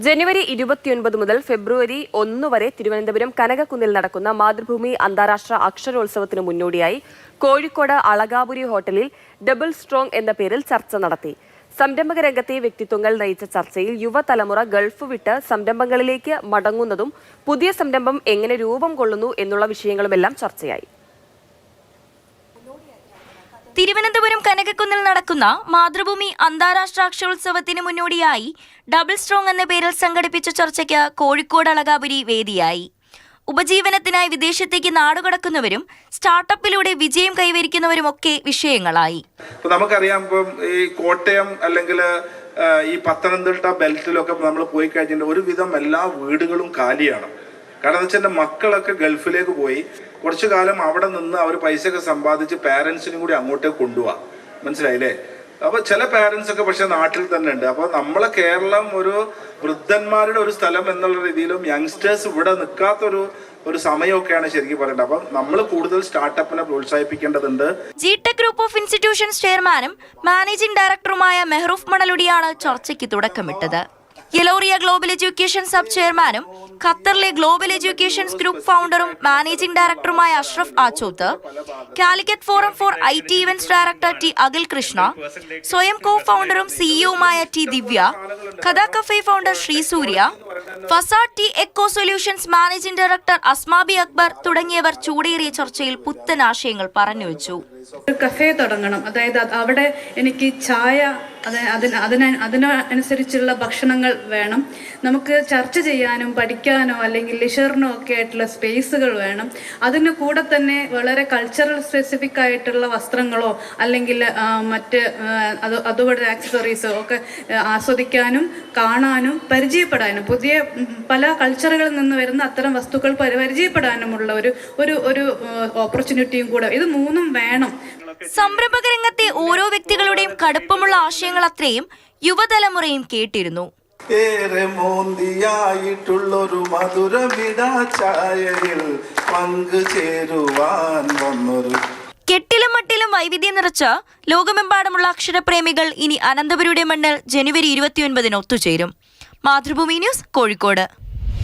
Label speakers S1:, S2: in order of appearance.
S1: ജനുവരി 29 മുതൽ ഫെബ്രുവരി 1 വരെ തിരുവനന്തപുരം കനകക്കുന്നിൽ നടക്കുന്ന മാതൃഭൂമി അന്താരാഷ്ട്ര അക്ഷരോത്സവത്തിന് മുന്നോടിയായി കോഴിക്കോട് അളകാപുരി ഹോട്ടലിൽ ഡബിൾ സ്ട്രോങ് എന്ന പേരിൽ ചർച്ച നടത്തി. സംരംഭക രംഗത്തെ വ്യക്തിത്വങ്ങൾ നയിച്ച ചർച്ചയിൽ യുവതലമുറ ഗൾഫ് വിട്ട് സംരംഭങ്ങളിലേക്ക് മടങ്ങുന്നതും പുതിയ സംരംഭം എങ്ങനെ രൂപം കൊള്ളുന്നു എന്നുള്ള വിഷയങ്ങളുമെല്ലാം ചർച്ചയായി.
S2: തിരുവനന്തപുരം കനകക്കുന്നിൽ നടക്കുന്ന മാതൃഭൂമി അന്താരാഷ്ട്ര അക്ഷരോത്സവത്തിന് മുന്നോടിയായി ഡബിൾ സ്ട്രോങ് എന്ന പേരിൽ സംഘടിപ്പിച്ച ചർച്ചയ്ക്ക് കോഴിക്കോട് അളകാപുരി വേദിയായി. ഉപജീവനത്തിനായി വിദേശത്തേക്ക് നാടുകടക്കുന്നവരും സ്റ്റാർട്ടപ്പിലൂടെ വിജയം കൈവരിക്കുന്നവരുമൊക്കെ വിഷയങ്ങളായി.
S3: നമുക്കറിയാം, ഇപ്പം ഈ കോട്ടയം അല്ലെങ്കിൽ ഈ പത്തനംതിട്ട ബെൽറ്റിലൊക്കെ നമ്മൾ പോയി കഴിഞ്ഞാൽ ഒരുവിധം എല്ലാ വീടുകളും കാലിയാണ്. കാരണം എന്ന് വെച്ചാൽ മക്കളൊക്കെ ഗൾഫിലേക്ക് പോയി കുറച്ചു കാലം അവിടെ നിന്ന് അവർ പൈസയൊക്കെ സമ്പാദിച്ച് പാരൻസിനും കൂടി അങ്ങോട്ടേക്ക് കൊണ്ടുപോവാ. മനസ്സിലായില്ലേ? അപ്പൊ ചില പാരൻസ് ഒക്കെ പക്ഷെ നാട്ടിൽ തന്നെ ഉണ്ട്. അപ്പൊ നമ്മളെ കേരളം ഒരു വൃദ്ധന്മാരുടെ ഒരു സ്ഥലം എന്നുള്ള രീതിയിലും യങ്സ്റ്റേഴ്സ് ഇവിടെ നിൽക്കാത്തൊരു സമയമൊക്കെയാണ് ശരിക്കും പറയേണ്ടത്. അപ്പം നമ്മൾ കൂടുതൽ സ്റ്റാർട്ടപ്പിനെ പ്രോത്സാഹിപ്പിക്കേണ്ടതുണ്ട്.
S2: ജിടെക് ഗ്രൂപ്പ് ഓഫ് ഇൻസ്റ്റിറ്റ്യൂഷൻസ് ചെയർമാനും മാനേജിംഗ് ഡയറക്ടറുമായ മെഹ്റൂഫ് മണലുടിയാണ് ചർച്ചയ്ക്ക് തുടക്കമിട്ടത്. യെലോറിയ ഗ്ലോബൽ എഡ്യൂക്കേഷൻ സബ് ചെയർമാനും ഖത്തറിലെ ഗ്ലോബൽ എഡ്യൂക്കേഷൻസ് ഗ്രൂപ്പ് ഫൗണ്ടറും മാനേജിംഗ് ഡയറക്ടറുമായ Ashraf Achoth, Calicut forum for IT events director T Akhil Krishna, Swayam co ഫൗണ്ടറും സിഇഒയുമായ T Divya, Katha Cafe founder Srisurya, facade T echo solutions managing director Asmabi Akbar തുടങ്ങിയവർ ചൂടേറിയ ചർച്ചയിൽ പുത്തൻ ആശയങ്ങൾ പറഞ്ഞുവെച്ചു.
S4: ഒരു കഫേ തുടങ്ങണം, അതായത് അവിടെ എനിക്ക് ചായ അതിനനുസരിച്ചുള്ള ഭക്ഷണങ്ങൾ വേണം. നമുക്ക് ചർച്ച ചെയ്യാനും പഠിക്കാനോ അല്ലെങ്കിൽ ലിഷറിനോ ഒക്കെ ആയിട്ടുള്ള സ്പേസുകൾ വേണം. അതിന് കൂടെ തന്നെ വളരെ കൾച്ചറൽ സ്പെസിഫിക് ആയിട്ടുള്ള വസ്ത്രങ്ങളോ അല്ലെങ്കിൽ മറ്റ് അതുപോലെ ആക്സസറീസോ ഒക്കെ ആസ്വദിക്കാനും കാണാനും പരിചയപ്പെടാനും പുതിയ പല കൾച്ചറുകളിൽ നിന്ന് വരുന്ന അത്തരം വസ്തുക്കൾ പരിചയപ്പെടാനുമുള്ള ഒരു ഓപ്പർച്യൂണിറ്റിയും കൂടെ, ഇത് മൂന്നും വേണം.
S2: സംരംഭക രംഗത്തെ ഓരോ വ്യക്തികളുടെയും കടുപ്പമുള്ള ആശയങ്ങൾ അത്രയും യുവതലമുറയും കേട്ടിരുന്നു.
S5: ഏറെ മോന്തിയായിട്ടുള്ളൊരു മധുരമിടാച്ചായയിൽ പങ്കുചേരുവാൻ വന്നൊരു
S2: കെട്ടിലും മട്ടിലും വൈവിധ്യം നിറച്ച ലോകമെമ്പാടുമുള്ള അക്ഷരപ്രേമികൾ ഇനി അനന്തപുരിയുടെ മണ്ണിൽ ജനുവരി 29 ഒത്തുചേരും. മാതൃഭൂമി ന്യൂസ്, കോഴിക്കോട്.